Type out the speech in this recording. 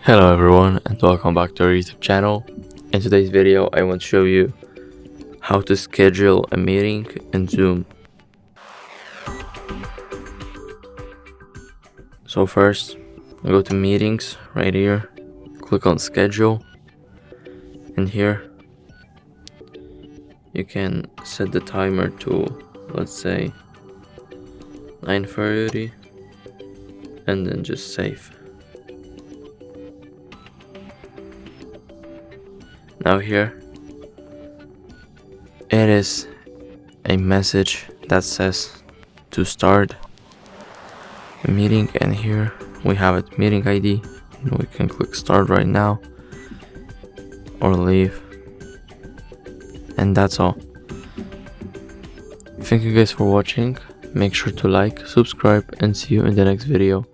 Hello everyone and welcome back to our YouTube channel. In today's video I want to show you how to schedule a meeting in Zoom. So first, go to meetings right here, click on schedule, and here you can set the timer to, let's say, 9:30 and then just save. Now here it is a message that says to start a meeting, and here we have it, meeting ID, and we can click start right now or leave, and that's all. Thank you guys for watching. Make sure to like, subscribe, and see you in the next video.